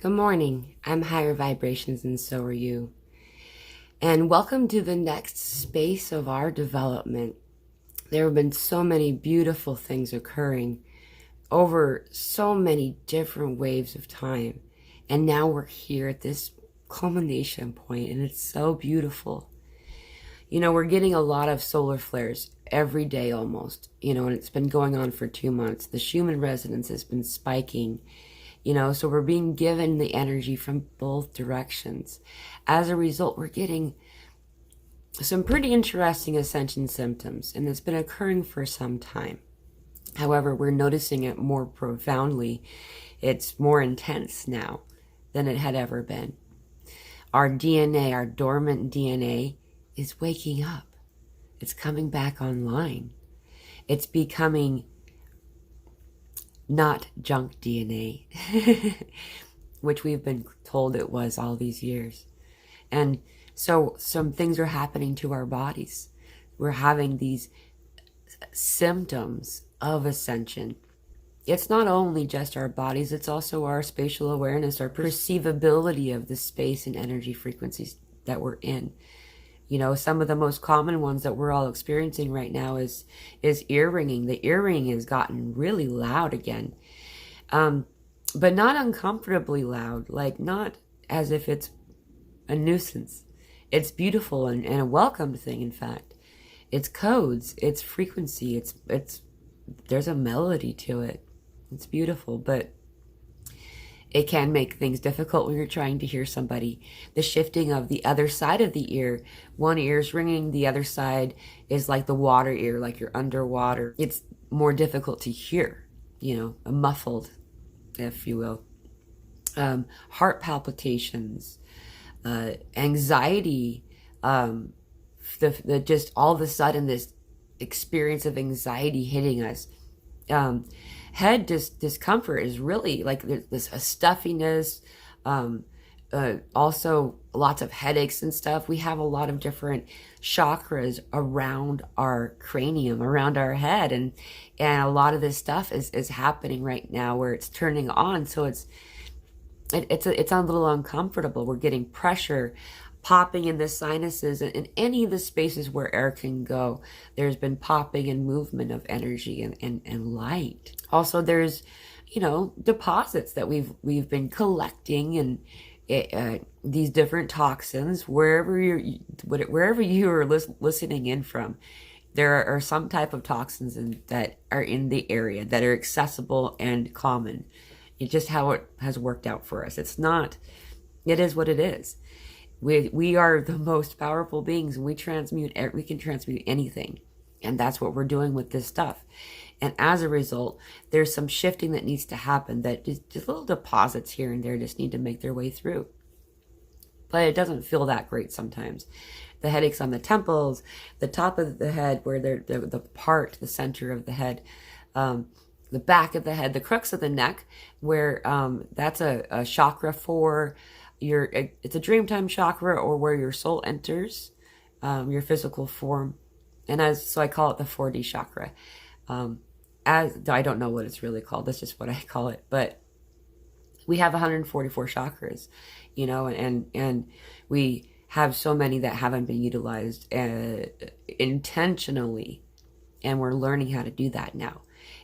Good morning. I'm higher vibrations and so are you. And welcome to the next space of our development. There have been so many beautiful things occurring over so many different waves of time. And now we're here at this culmination point, and it's so beautiful. You know, we're getting a lot of solar flares every day almost, and it's been going on for 2 months. The Schumann resonance has been spiking. So we're being given the energy from both directions. As a result, we're getting some pretty interesting ascension symptoms, and it's been occurring for some time. However, we're noticing it more profoundly. It's more intense now than it had ever been. Our DNA, our dormant DNA, is waking up. It's coming back online. It's becoming not junk DNA, which we've been told it was all these years. And so some things are happening to our bodies. We're having these symptoms of ascension. It's not only just our bodies, it's also our spatial awareness, our perceivability of the space and energy frequencies that we're in. Some of the most common ones that we're all experiencing right now is ear ringing. The ear ringing has gotten really loud again, but not uncomfortably loud, like not as if it's a nuisance. It's beautiful and a welcomed thing, in fact. It's codes, it's frequency, it's there's a melody to it. It's beautiful, but it can make things difficult when you're trying to hear somebody. The shifting of the other side of the ear. One ear's ringing, the other side is like the water ear, like you're underwater. It's more difficult to hear, muffled, if you will. Heart palpitations, anxiety, the just all of a sudden this experience of anxiety hitting us. Head discomfort is really like there's a stuffiness, also lots of headaches and stuff. We have a lot of different chakras around our cranium, around our head, and a lot of this stuff is happening right now where it's turning on. So it's a little uncomfortable. We're getting pressure popping in the sinuses and in any of the spaces where air can go. There's been popping and movement of energy and light. Also, there's, deposits that we've been collecting, and these different toxins wherever you are listening in from. There are some type of toxins that are in the area that are accessible and common. It's just how it has worked out for us. It is what it is. We are the most powerful beings, and we can transmute anything. And that's what we're doing with this stuff. And as a result, there's some shifting that needs to happen, that just little deposits here and there just need to make their way through. But it doesn't feel that great sometimes. The headaches on the temples, the top of the head, where the center of the head, the back of the head, the crux of the neck, where that's a chakra for it's a dreamtime chakra, or where your soul enters your physical form. And so I call it the 4D chakra. I don't know what it's really called. That's just what I call it. But we have 144 chakras, and we have so many that haven't been utilized intentionally. And we're learning how to do that now.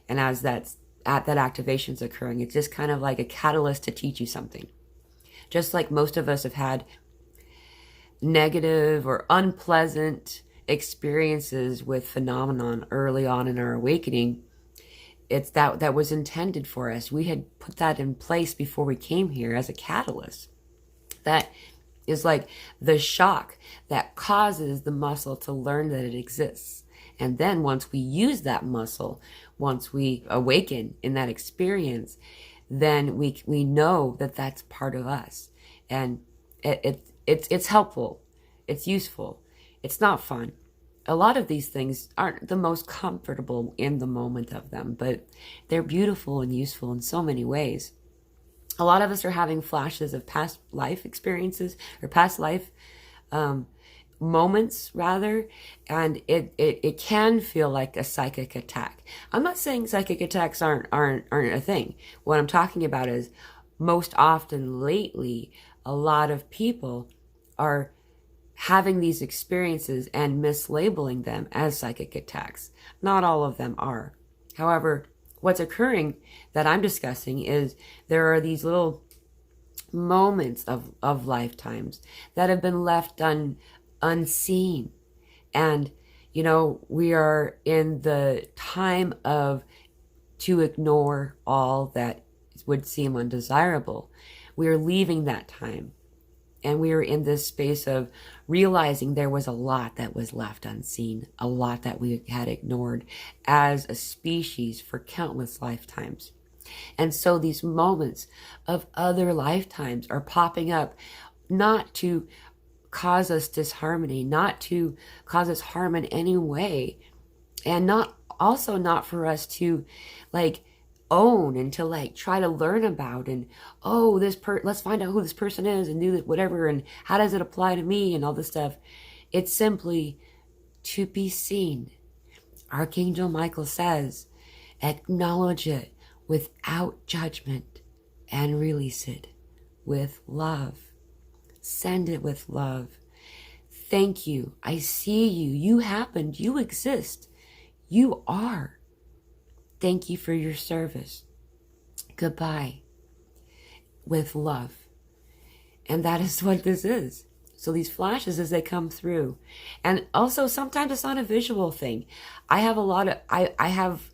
And as that activation's occurring, it's just kind of like a catalyst to teach you something. Just like most of us have had negative or unpleasant experiences with phenomenon early on in our awakening, it's that was intended for us. We had put that in place before we came here as a catalyst. That is like the shock that causes the muscle to learn that it exists. And then once we use that muscle, once we awaken in that experience, then we know that that's part of us. And it's helpful. It's useful. It's not fun. A lot of these things aren't the most comfortable in the moment of them, but they're beautiful and useful in so many ways. A lot of us are having flashes of past life experiences, or past life moments rather, and it can feel like a psychic attack. I'm not saying psychic attacks aren't a thing. What I'm talking about is most often lately, a lot of people are having these experiences and mislabeling them as psychic attacks. Not all of them are. However, what's occurring that I'm discussing is there are these little moments of lifetimes that have been left unseen. And, you know, we are in the time of to ignore all that would seem undesirable. We are leaving that time. And we are in this space of realizing there was a lot that was left unseen, a lot that we had ignored as a species for countless lifetimes. And so these moments of other lifetimes are popping up, not to cause us disharmony, not to cause us harm in any way, and not for us to like own and to like try to learn about and let's find out who this person is and do whatever and how does it apply to me and all this stuff. It's simply to be seen. Archangel Michael says, acknowledge it without judgment and release it with love. Send it with love. Thank you. I see you. You happened. You exist. You are. Thank you for your service. Goodbye. With love. And that is what this is. So these flashes as they come through. And also sometimes it's not a visual thing. I have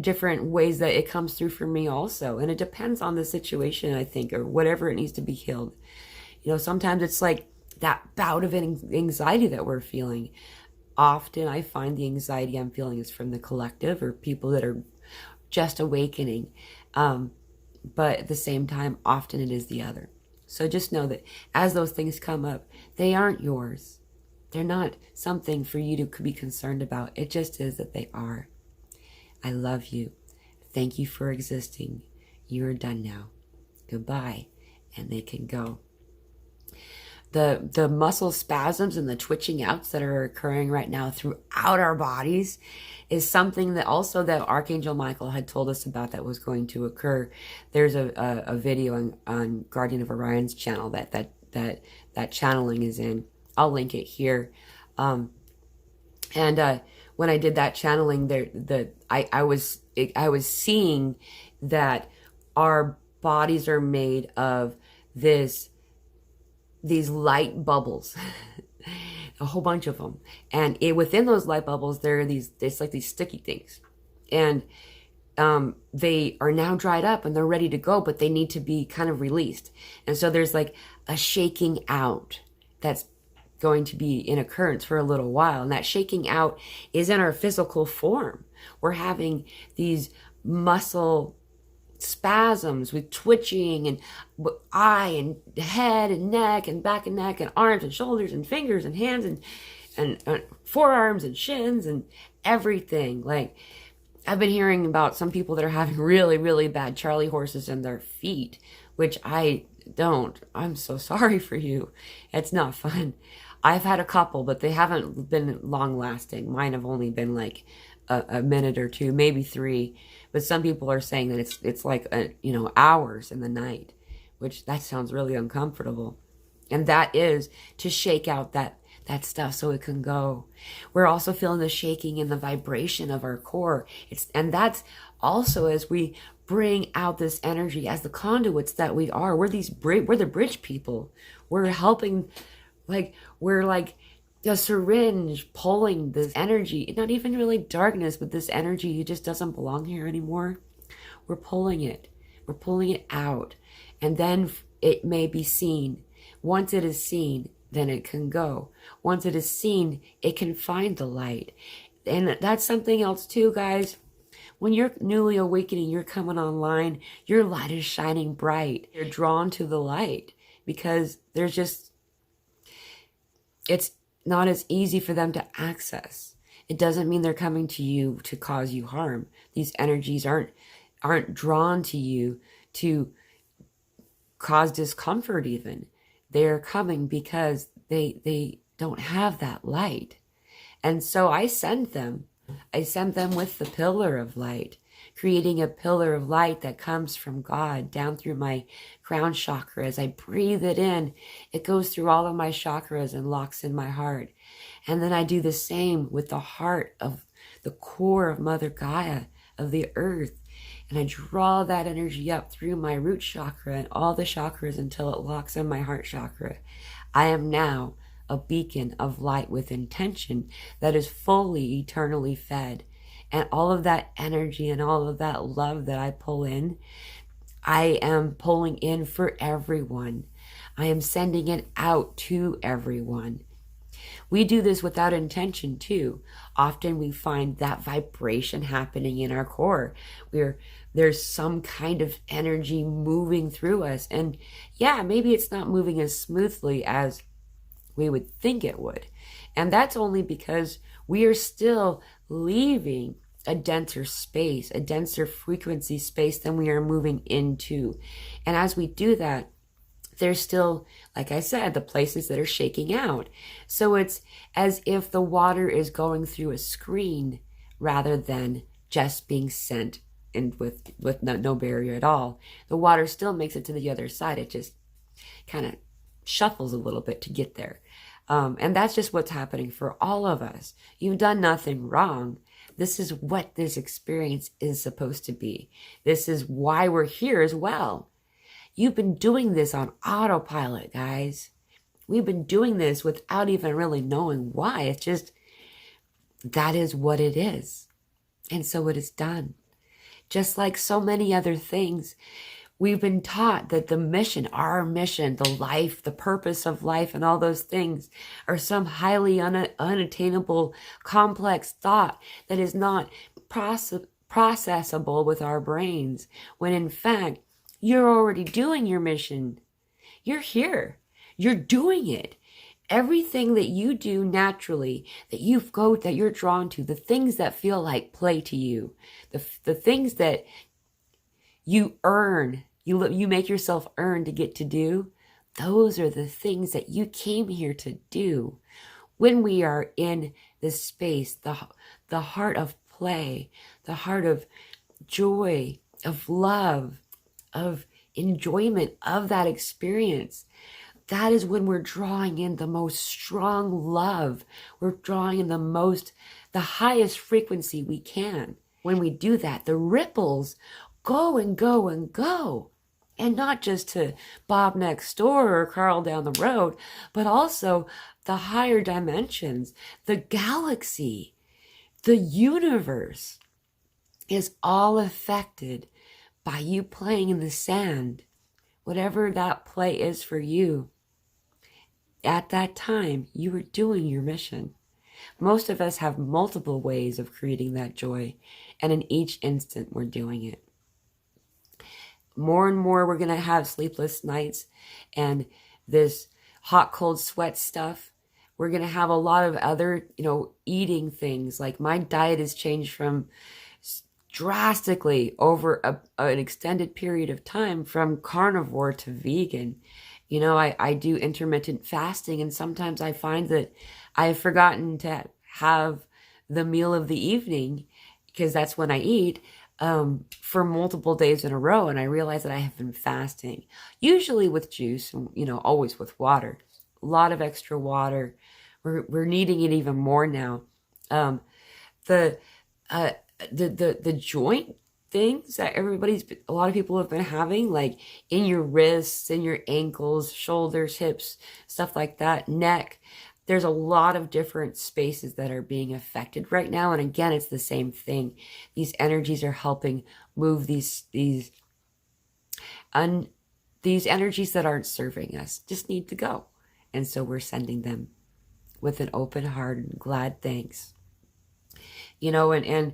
different ways that it comes through for me also. And it depends on the situation, I think, or whatever it needs to be healed. You know, sometimes it's like that bout of anxiety that we're feeling. Often I find the anxiety I'm feeling is from the collective or people that are just awakening. But at the same time, often it is the other. So just know that as those things come up, they aren't yours. They're not something for you to be concerned about. It just is that they are. I love you. Thank you for existing. You are done now. Goodbye. And they can go. The muscle spasms and the twitching outs that are occurring right now throughout our bodies is something that also that Archangel Michael had told us about that was going to occur. There's a video on Guardian of Orion's channel that channeling is in. I'll link it here. When I did that channeling, I was seeing that our bodies are made of these light bubbles, a whole bunch of them. And within those light bubbles, there are it's like these sticky things. And they are now dried up and they're ready to go, but they need to be kind of released. And so there's like a shaking out that's going to be in occurrence for a little while. And that shaking out is in our physical form. We're having these muscle spasms with twitching and eye and head and neck and back and neck and arms and shoulders and fingers and hands and forearms and shins and everything. Like, I've been hearing about some people that are having really, really bad Charlie horses in their feet, which I don't. I'm so sorry for you. It's not fun. I've had a couple, but they haven't been long lasting. Mine have only been like a minute or two, maybe 3. But some people are saying that it's like hours in the night, which that sounds really uncomfortable. And that is to shake out that stuff so it can go. We're also feeling the shaking and the vibration of our core. And that's also as we bring out this energy as the conduits that we are. We're the bridge people. We're helping, we're like a syringe pulling this energy, not even really darkness, but this energy, it just doesn't belong here anymore. We're pulling it out, and then it may be seen. Once it is seen, then it can go. Once it is seen, it can find the light. And that's something else too, guys. When you're newly awakening, you're coming online, your light is shining bright. You're drawn to the light because it's not as easy for them to access. It doesn't mean they're coming to you to cause you harm. These energies aren't drawn to you to cause discomfort even. They're coming because they don't have that light. And so I send them with the pillar of light creating a pillar of light that comes from God down through my crown chakra. As I breathe it in, it goes through all of my chakras and locks in my heart. And then I do the same with the heart of the core of Mother Gaia, of the earth. And I draw that energy up through my root chakra and all the chakras until it locks in my heart chakra. I am now a beacon of light with intention that is fully eternally fed. And all of that energy and all of that love that I pull in, I am pulling in for everyone. I am sending it out to everyone. We do this without intention too. Often we find that vibration happening in our core where there's some kind of energy moving through us. And yeah, maybe it's not moving as smoothly as we would think it would. And that's only because we are still leaving a denser space, a denser frequency space than we are moving into. And as we do that, there's still, like I said, the places that are shaking out. So it's as if the water is going through a screen rather than just being sent in with no barrier at all. The water still makes it to the other side. It just kind of shuffles a little bit to get there. And that's just what's happening for all of us. You've done nothing wrong. This is what this experience is supposed to be. This is why we're here as well. You've been doing this on autopilot, guys. We've been doing this without even really knowing why. It's just, that is what it is. And so it is done. Just like so many other things, we've been taught that the mission, our mission, the life, the purpose of life, and all those things are some highly unattainable, complex thought that is not processable with our brains, when in fact, you're already doing your mission. You're here. You're doing it. Everything that you do naturally, that you're drawn to, the things that feel like play to you, the things that you earn, you make yourself earn to get to do, those are the things that you came here to do. When we are in this space, the heart of play, the heart of joy, of love, of enjoyment of that experience, that is when we're drawing in the most strong love. We're drawing in the highest frequency we can. When we do that, the ripples go and go and go. And not just to Bob next door or Carl down the road, but also the higher dimensions, the galaxy, the universe is all affected by you playing in the sand, whatever that play is for you. At that time, you were doing your mission. Most of us have multiple ways of creating that joy, and in each instant, we're doing it. More and more, we're going to have sleepless nights and this hot, cold sweat stuff. We're going to have a lot of other, eating things. Like my diet has changed from drastically over an extended period of time from carnivore to vegan. I do intermittent fasting, and sometimes I find that I've forgotten to have the meal of the evening, because that's when I eat, for multiple days in a row, and I realize that I have been fasting, usually with juice, and always with water. A lot of extra water. We're needing it even more now. The joint things that a lot of people have been having, like in your wrists, in your ankles, shoulders, hips, stuff like that, neck. There's a lot of different spaces that are being affected right now. And again, it's the same thing. These energies are helping move these energies that aren't serving us, just need to go. And so we're sending them with an open heart and glad thanks. And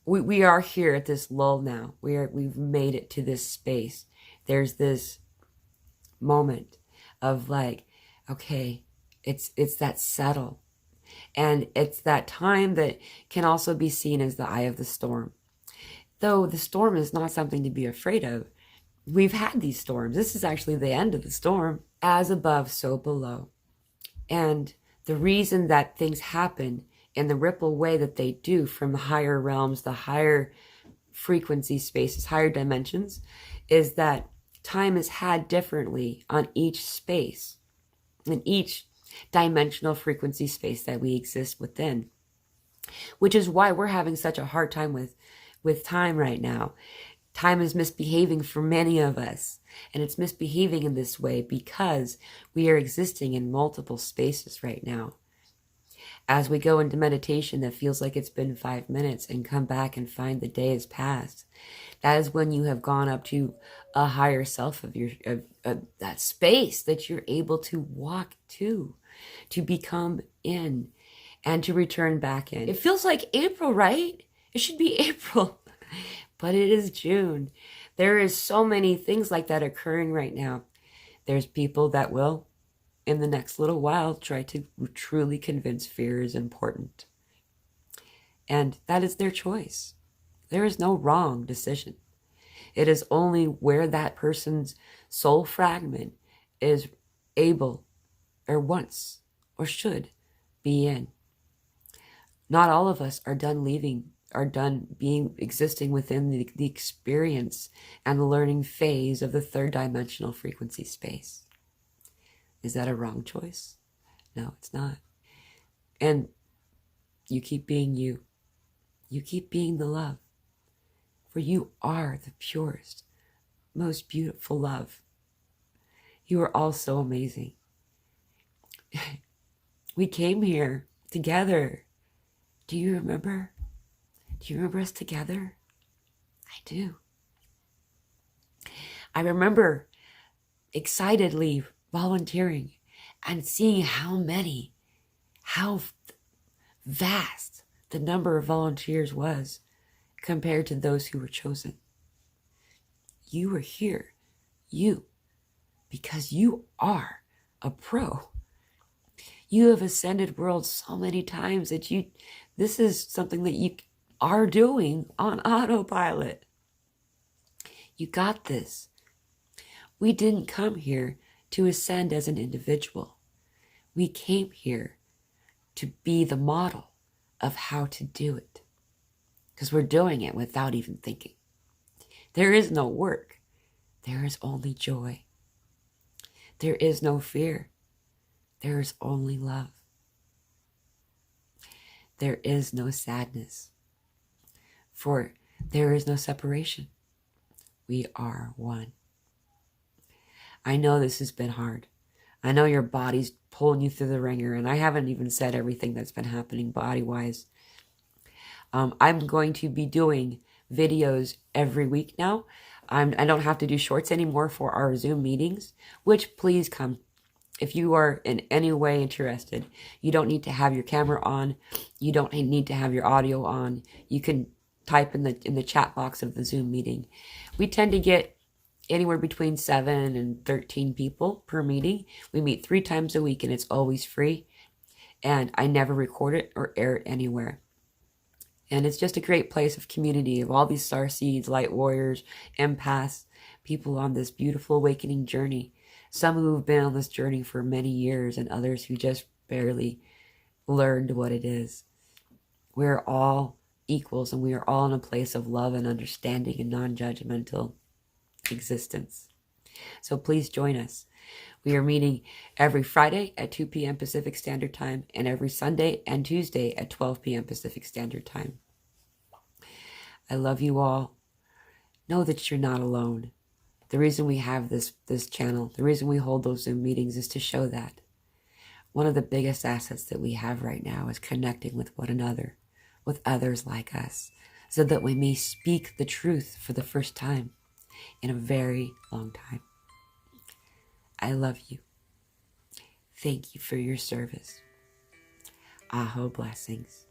we are here at this lull now. We've made it to this space. There's this moment of like, okay, it's that settle. And it's that time that can also be seen as the eye of the storm. Though the storm is not something to be afraid of. We've had these storms. This is actually the end of the storm. As above, so below. And the reason that things happen in the ripple way that they do from the higher realms, the higher frequency spaces, higher dimensions, is that time is had differently on each space, in each dimensional frequency space that we exist within, which is why we're having such a hard time with time right now. Time is misbehaving for many of us, and it's misbehaving in this way because we are existing in multiple spaces right now. As we go into meditation that feels like it's been 5 minutes and come back and find the day has passed, that is when you have gone up to a higher self of that space that you're able to walk to become in, and to return back in. It feels like April, right? It should be April, but it is June. There is so many things like that occurring right now. There's people that will, in the next little while, try to truly convince fear is important. And that is their choice. There is no wrong decision. It is only where that person's soul fragment is able, or wants, or should be in. Not all of us are done existing within the experience and the learning phase of the third dimensional frequency space. Is that a wrong choice? No, it's not. And you keep being you. You keep being the love. For you are the purest, most beautiful love. You are all so amazing. We came here together. Do you remember? Do you remember us together? I do. I remember excitedly volunteering and seeing how vast the number of volunteers was compared to those who were chosen. You were here, because you are a pro. You have ascended worlds so many times that this is something that you are doing on autopilot. You got this. We didn't come here to ascend as an individual. We came here to be the model of how to do it, because we're doing it without even thinking. There is no work. There is only joy. There is no fear. There is only love. There is no sadness, for there is no separation. We are one. I know this has been hard. I know your body's pulling you through the ringer, and I haven't even said everything that's been happening body-wise. I'm going to be doing videos every week now. I don't have to do shorts anymore for our Zoom meetings, which please come. If you are in any way interested, you don't need to have your camera on. You don't need to have your audio on. You can type in the chat box of the Zoom meeting. We tend to get anywhere between 7 and 13 people per meeting. We meet 3 times a week, and it's always free. And I never record it or air it anywhere. And it's just a great place of community of all these starseeds, light warriors, empaths, people on this beautiful awakening journey. Some who have been on this journey for many years, and others who just barely learned what it is. We're all equals, and we are all in a place of love and understanding and non-judgmental existence. So please join us. We are meeting every Friday at 2 p.m. Pacific Standard Time, and every Sunday and Tuesday at 12 p.m. Pacific Standard Time. I love you all. Know that you're not alone. The reason we have this channel, the reason we hold those Zoom meetings is to show that. One of the biggest assets that we have right now is connecting with one another, with others like us, so that we may speak the truth for the first time in a very long time. I love you. Thank you for your service. Aho Blessings.